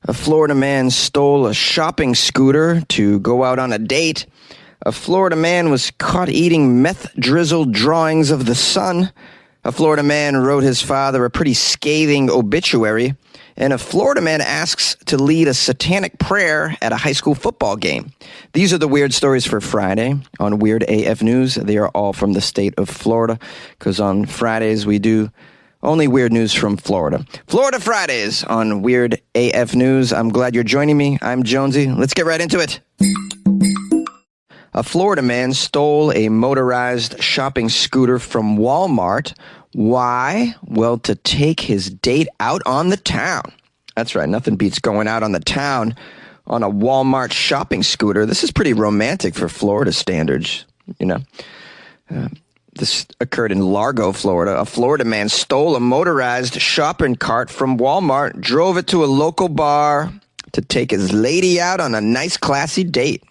A Florida man stole a shopping scooter to go out on a date. A Florida man was caught eating meth-drizzled drawings of the sun. A Florida man wrote his father a pretty scathing obituary. And a Florida man asks to lead a satanic prayer at a high school football game. These are the weird stories for Friday on Weird AF News. They are all from the state of Florida, because on Fridays we do only weird news from Florida. Florida Fridays on Weird AF News. I'm glad you're joining me. I'm Jonesy. Let's get right into it. A Florida man stole a motorized shopping scooter from Walmart. Why? Well, to take his date out on the town. That's right. Nothing beats going out on the town on a Walmart shopping scooter. This is pretty romantic for Florida standards, you know. This occurred in Largo, Florida. A Florida man stole a motorized shopping cart from Walmart, drove it to a local bar to take his lady out on a nice, classy date.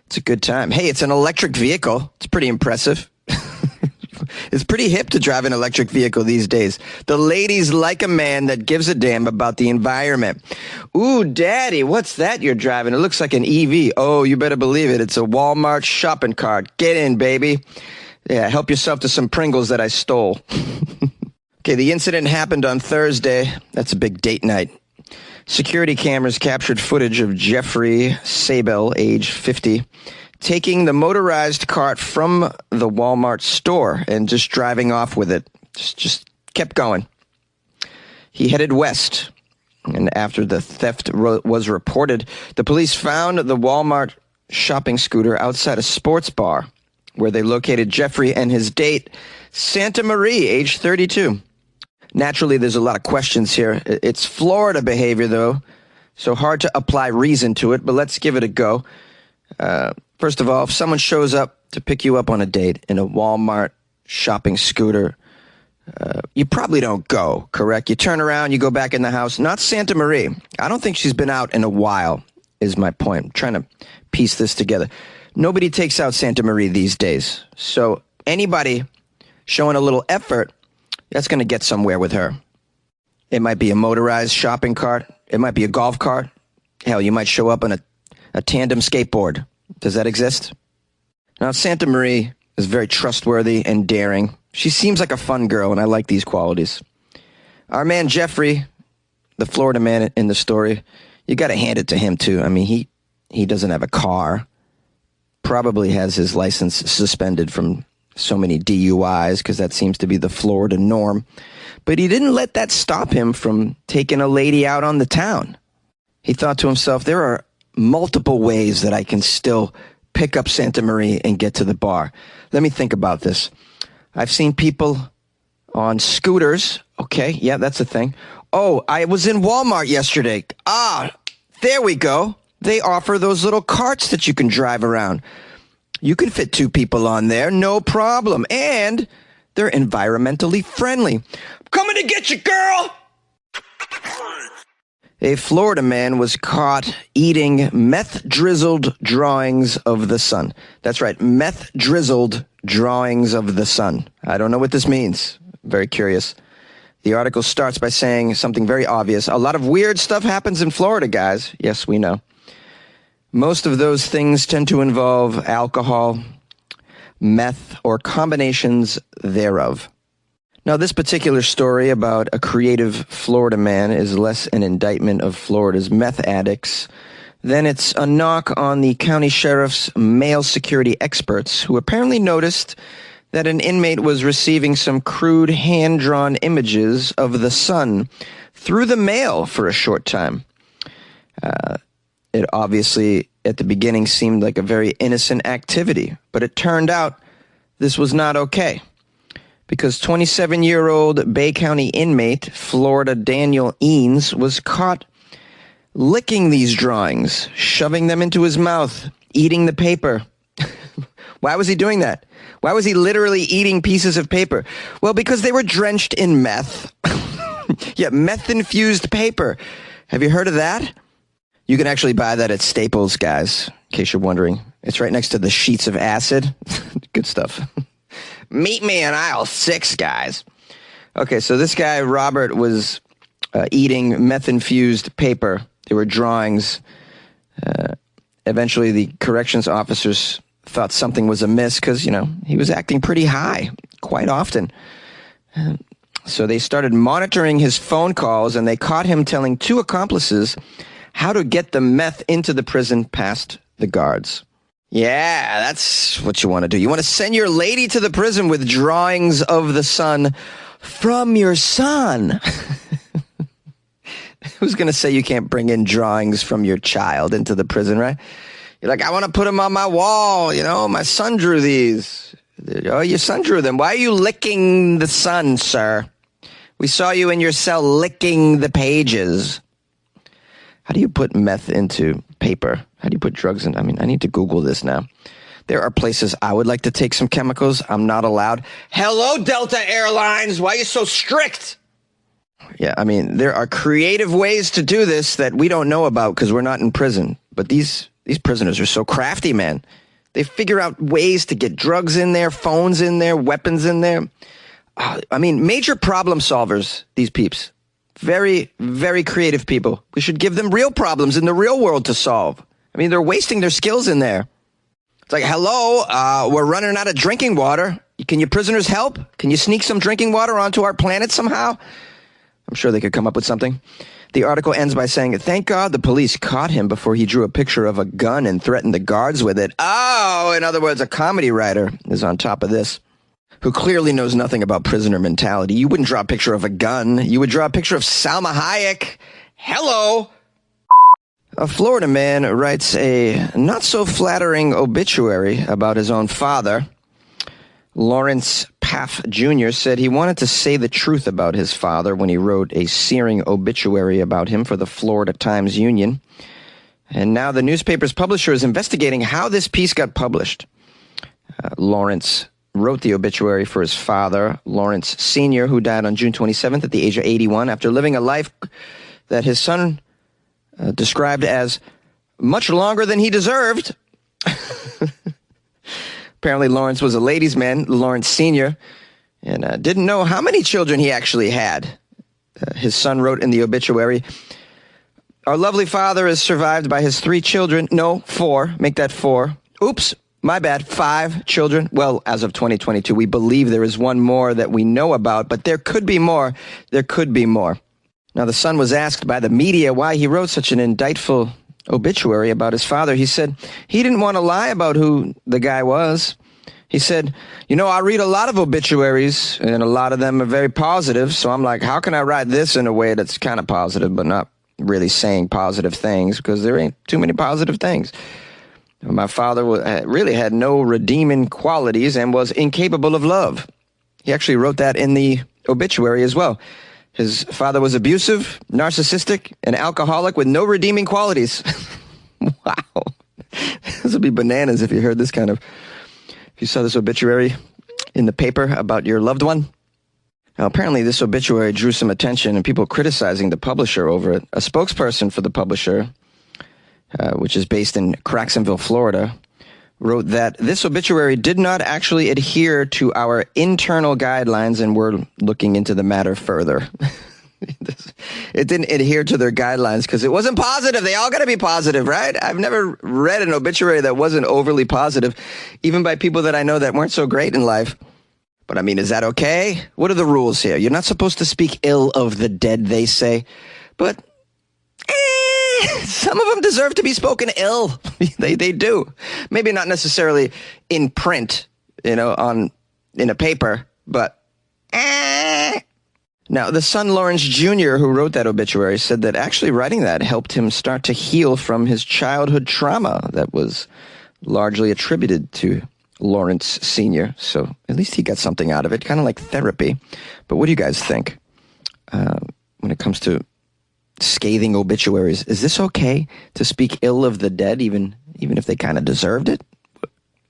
It's a good time. Hey, it's an electric vehicle. It's pretty impressive. It's pretty hip to drive an electric vehicle these days. The ladies like a man that gives a damn about the environment. Ooh, daddy, what's that you're driving? It looks like an EV. Oh, you better believe it. It's a Walmart shopping cart. Get in, baby. Yeah, help yourself to some Pringles that I stole. Okay, the incident happened on Thursday. That's a big date night. Security cameras captured footage of Jeffrey Sabel, age 50, taking the motorized cart from the Walmart store and just driving off with it. Just kept going. He headed west, and after the theft was reported, the police found the Walmart shopping scooter outside a sports bar, where they located Jeffrey and his date, Santa Marie, age 32. Naturally, there's a lot of questions here. It's Florida behavior, though, so hard to apply reason to it, but let's give it a go. First of all, if someone shows up to pick you up on a date in a Walmart shopping scooter, you probably don't go, correct? You turn around, you go back in the house. Not Santa Marie. I don't think she's been out in a while, is my point. I'm trying to piece this together. Nobody takes out Santa Marie these days. So anybody showing a little effort, that's going to get somewhere with her. It might be a motorized shopping cart. It might be a golf cart. Hell, you might show up on a tandem skateboard. Does that exist? Now, Santa Marie is very trustworthy and daring. She seems like a fun girl, and I like these qualities. Our man Jeffrey, the Florida man in the story, you got to hand it to him, too. I mean, he doesn't have a car. Probably has his license suspended from so many DUIs, because that seems to be the Florida norm. But he didn't let that stop him from taking a lady out on the town. He thought to himself, there are multiple ways that I can still pick up Santa Marie and get to the bar. Let me think about this. I've seen people on scooters. Okay, yeah, that's a thing. Oh, I was in Walmart yesterday. Ah, there we go. They offer those little carts that you can drive around. You can fit two people on there, no problem. And they're environmentally friendly. I'm coming to get you, girl! A Florida man was caught eating meth-drizzled drawings of the sun. That's right, meth-drizzled drawings of the sun. I don't know what this means. Very curious. The article starts by saying something very obvious. A lot of weird stuff happens in Florida, guys. Yes, we know. Most of those things tend to involve alcohol, meth, or combinations thereof. Now, this particular story about a creative Florida man is less an indictment of Florida's meth addicts than it's a knock on the county sheriff's male security experts, who apparently noticed that an inmate was receiving some crude hand-drawn images of the sun through the mail for a short time. It obviously, at the beginning, seemed like a very innocent activity, but it turned out this was not okay, because 27-year-old Bay County inmate Florida Daniel Eanes was caught licking these drawings, shoving them into his mouth, eating the paper. Why was he doing that? Why was he literally eating pieces of paper? Well, because they were drenched in meth. Yeah, meth-infused paper. Have you heard of that? You can actually buy that at Staples, guys, in case you're wondering. It's right next to the sheets of acid. Good stuff. Meet me in aisle 6, guys. Okay, so this guy, Robert, was eating meth-infused paper. There were drawings. Eventually, the corrections officers thought something was amiss because, he was acting pretty high quite often. So they started monitoring his phone calls, and they caught him telling 2 accomplices how to get the meth into the prison past the guards. Yeah, that's what you want to do. You want to send your lady to the prison with drawings of the son from your son. Who's going to say you can't bring in drawings from your child into the prison, right? You're like, I want to put them on my wall. My son drew these. Oh, your son drew them. Why are you licking the sun, sir? We saw you in your cell licking the pages. How do you put meth into paper? How do you put drugs in? I need to Google this now. There are places I would like to take some chemicals. I'm not allowed. Hello, Delta Airlines. Why are you so strict? Yeah, there are creative ways to do this that we don't know about because we're not in prison. But these prisoners are so crafty, man. They figure out ways to get drugs in there, phones in there, weapons in there. Major problem solvers, these peeps. Very, very creative people. We should give them real problems in the real world to solve. They're wasting their skills in there. It's like, hello, we're running out of drinking water. Can you prisoners help? Can you sneak some drinking water onto our planet somehow? I'm sure they could come up with something. The article ends by saying, thank God the police caught him before he drew a picture of a gun and threatened the guards with it. Oh, in other words, a comedy writer is on top of this, who clearly knows nothing about prisoner mentality. You wouldn't draw a picture of a gun. You would draw a picture of Salma Hayek. Hello. A Florida man writes a not-so-flattering obituary about his own father. Lawrence Paff Jr. said he wanted to say the truth about his father when he wrote a searing obituary about him for the Florida Times-Union. And now the newspaper's publisher is investigating how this piece got published. Lawrence wrote the obituary for his father, Lawrence Sr., who died on June 27th at the age of 81 after living a life that his son described as much longer than he deserved. Apparently, Lawrence was a ladies' man, Lawrence Sr., and didn't know how many children he actually had. His son wrote in the obituary, our lovely father is survived by his 3 children. No, 4. Make that 4. Oops, my bad. 5 children. Well, as of 2022, we believe there is one more that we know about, but there could be more. There could be more. Now, the son was asked by the media why he wrote such an indictful obituary about his father. He said he didn't want to lie about who the guy was. He said, I read a lot of obituaries, and a lot of them are very positive, so I'm like, how can I write this in a way that's kind of positive, but not really saying positive things, because there ain't too many positive things. My father really had no redeeming qualities and was incapable of love. He actually wrote that in the obituary as well. His father was abusive, narcissistic, an alcoholic with no redeeming qualities. Wow. This would be bananas if you heard this if you saw this obituary in the paper about your loved one. Now, apparently this obituary drew some attention and people criticizing the publisher over it. A spokesperson for the publisher, which is based in Cracksonville, Florida, wrote that this obituary did not actually adhere to our internal guidelines and we're looking into the matter further. It didn't adhere to their guidelines because it wasn't positive. They all got to be positive, right? I've never read an obituary that wasn't overly positive, even by people that I know that weren't so great in life. But is that okay? What are the rules here? You're not supposed to speak ill of the dead, they say. But some of them deserve to be spoken ill. They do. Maybe not necessarily in print, in a paper, but Now, the son Lawrence Jr., who wrote that obituary, said that actually writing that helped him start to heal from his childhood trauma that was largely attributed to Lawrence Sr. So at least he got something out of it, kind of like therapy. But what do you guys think when it comes to scathing obituaries? Is this okay to speak ill of the dead, even if they kind of deserved it?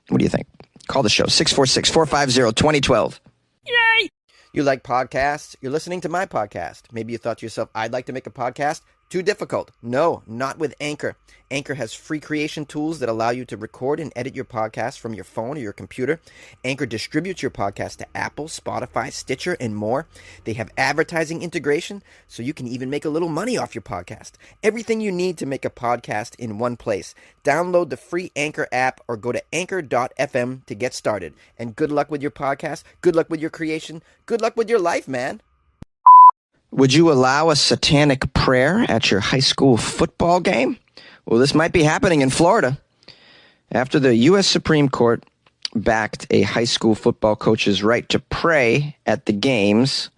What do you think? Call the show, 646-450-2012. Yay! You like podcasts? You're listening to my podcast. Maybe you thought to yourself, I'd like to make a podcast. Too difficult? No, not with Anchor. Anchor has free creation tools that allow you to record and edit your podcast from your phone or your computer. Anchor distributes your podcast to Apple, Spotify, Stitcher, and more. They have advertising integration, so you can even make a little money off your podcast. Everything you need to make a podcast in one place. Download the free Anchor app or go to anchor.fm to get started. And good luck with your podcast. Good luck with your creation. Good luck with your life, man. Would you allow a satanic prayer at your high school football game? Well, this might be happening in Florida. After the U.S. Supreme Court backed a high school football coach's right to pray at the games,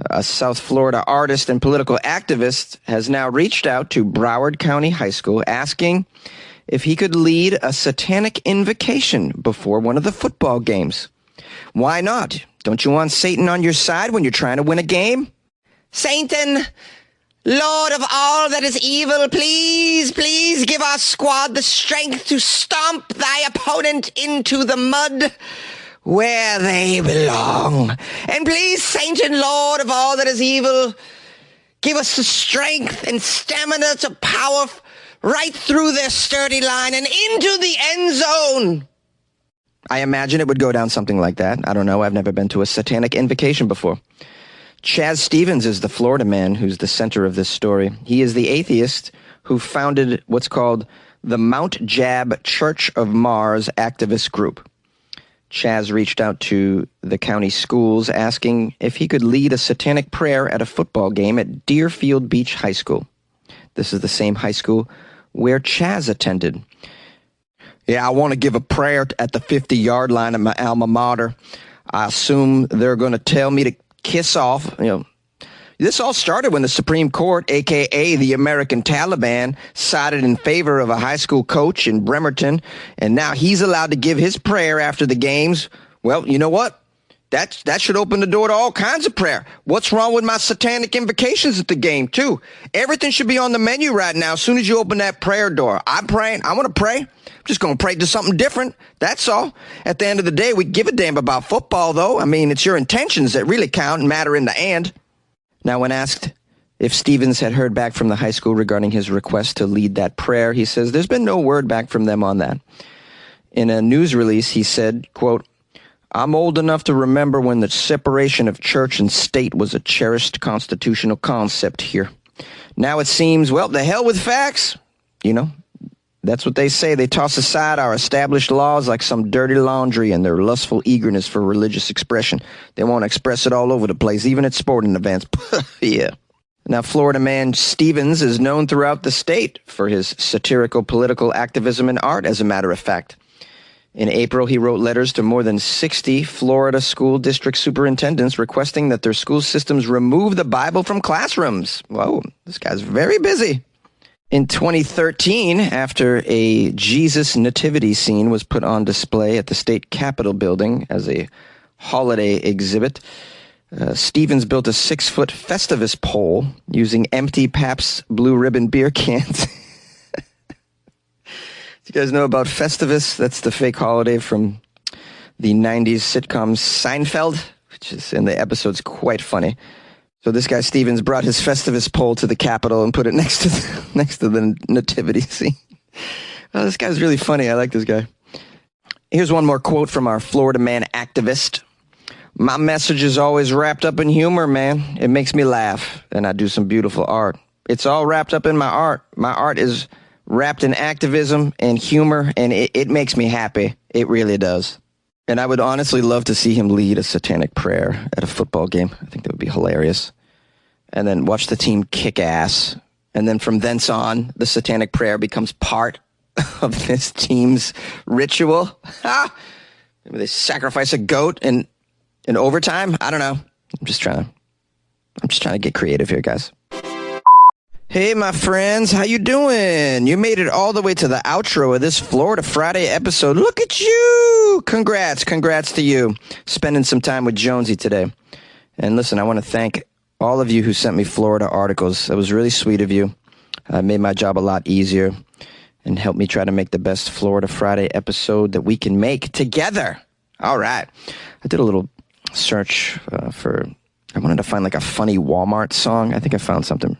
a South Florida artist and political activist has now reached out to Broward County High School asking if he could lead a satanic invocation before one of the football games. Why not? Don't you want Satan on your side when you're trying to win a game? Satan, Lord of all that is evil, please, please give our squad the strength to stomp thy opponent into the mud where they belong. And please, Satan, Lord of all that is evil, give us the strength and stamina to power right through their sturdy line and into the end zone. I imagine it would go down something like that. I don't know. I've never been to a satanic invocation before. Chaz Stevens is the Floridaman who's the center of this story. He is the atheist who founded what's called the Mount Jab Church of Mars activist group. Chaz reached out to the county schools asking if he could lead a satanic prayer at a football game at Deerfield Beach High School. This is the same high school where Chaz attended. Yeah, I want to give a prayer at the 50-yard line of my alma mater. I assume they're going to tell me to kiss off. This all started when the Supreme Court, a.k.a. the American Taliban, sided in favor of a high school coach in Bremerton, and now he's allowed to give his prayer after the games. Well, you know what? That should open the door to all kinds of prayer. What's wrong with my satanic invocations at the game, too? Everything should be on the menu right now as soon as you open that prayer door. I'm praying. I want to pray. I'm just going to pray to something different. That's all. At the end of the day, we give a damn about football, though. I mean, it's your intentions that really count and matter in the end. Now, when asked if Stevens had heard back from the high school regarding his request to lead that prayer, he says there's been no word back from them on that. In a news release, he said, quote, I'm old enough to remember when the separation of church and state was a cherished constitutional concept here. Now it seems, well, the hell with facts. You know, that's what they say. They toss aside our established laws like some dirty laundry and their lustful eagerness for religious expression. They want to express it all over the place, even at sporting events. Yeah. Now, Florida man Stevens is known throughout the state for his satirical political activism and art, as a matter of fact. In April, he wrote letters to more than 60 Florida school district superintendents requesting that their school systems remove the Bible from classrooms. Whoa, this guy's very busy. In 2013, after a Jesus nativity scene was put on display at the state capitol building as a holiday exhibit, Stevens built a 6-foot Festivus pole using empty Pabst Blue Ribbon beer cans. You guys know about Festivus? That's the fake holiday from the 90s sitcom Seinfeld, which is in the episode's quite funny. So this guy Stevens brought his Festivus pole to the Capitol and put it next to the nativity scene. Oh, this guy's really funny. I like this guy. Here's one more quote from our Florida man activist. My message is always wrapped up in humor, man. It makes me laugh, and I do some beautiful art. It's all wrapped up in my art. My art is wrapped in activism and humor, and it makes me happy. It really does. And I would honestly love to see him lead a satanic prayer at a football game. I think that would be hilarious. And then watch the team kick ass. And then from thence on, the satanic prayer becomes part of this team's ritual. Maybe they sacrifice a goat in overtime. I don't know. I'm just trying to get creative here, guys. Hey, my friends, how you doing? You made it all the way to the outro of this Florida Friday episode. Look at you! Congrats to you. Spending some time with Jonesy today. And listen, I want to thank all of you who sent me Florida articles. That was really sweet of you. It made my job a lot easier and helped me try to make the best Florida Friday episode that we can make together. All right. I did a little search I wanted to find like a funny Walmart song. I think I found something.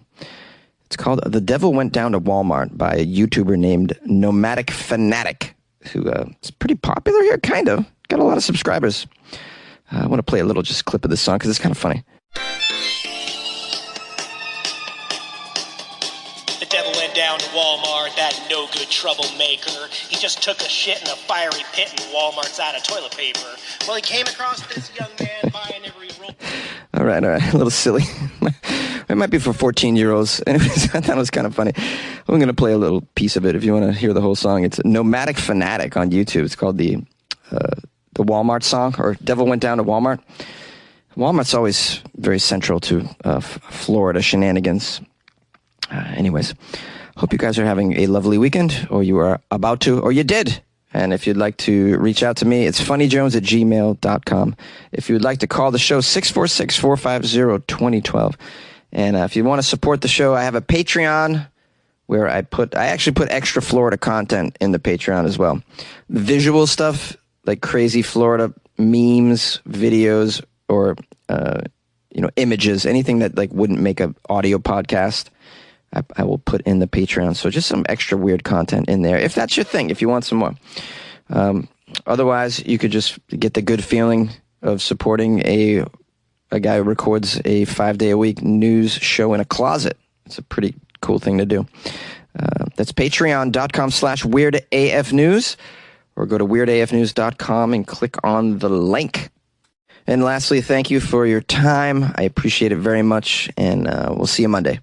It's called The Devil Went Down to Walmart by a YouTuber named Nomadic Fanatic, who is pretty popular here, kind of. Got a lot of subscribers. I want to play a little just clip of this song because it's kind of funny. The devil went down to Walmart, that no-good troublemaker. He just took a shit in a fiery pit and Walmart's out of toilet paper. Well, he came across this young man buying every roll. All right, a little silly. It might be for 14-year-olds. Anyways, I thought it was kind of funny. I'm going to play a little piece of it if you want to hear the whole song. It's Nomadic Fanatic on YouTube. It's called the Walmart song, or Devil Went Down to Walmart. Walmart's always very central to Florida shenanigans. Anyways, hope you guys are having a lovely weekend, or you are about to, or you did. And if you'd like to reach out to me, it's funnyjones@gmail.com. If you would like to call the show, 646-450-2012. And if you want to support the show, I have a Patreon where I actually put extra Florida content in the Patreon as well. Visual stuff, like crazy Florida memes, videos, or images, anything that like wouldn't make an audio podcast, I will put in the Patreon. So just some extra weird content in there, if that's your thing, if you want some more. Otherwise, you could just get the good feeling of supporting a guy who records a 5-day-a-week news show in a closet. It's a pretty cool thing to do. That's patreon.com/weirdafnews, or go to weirdafnews.com and click on the link. And lastly, thank you for your time. I appreciate it very much, and we'll see you Monday.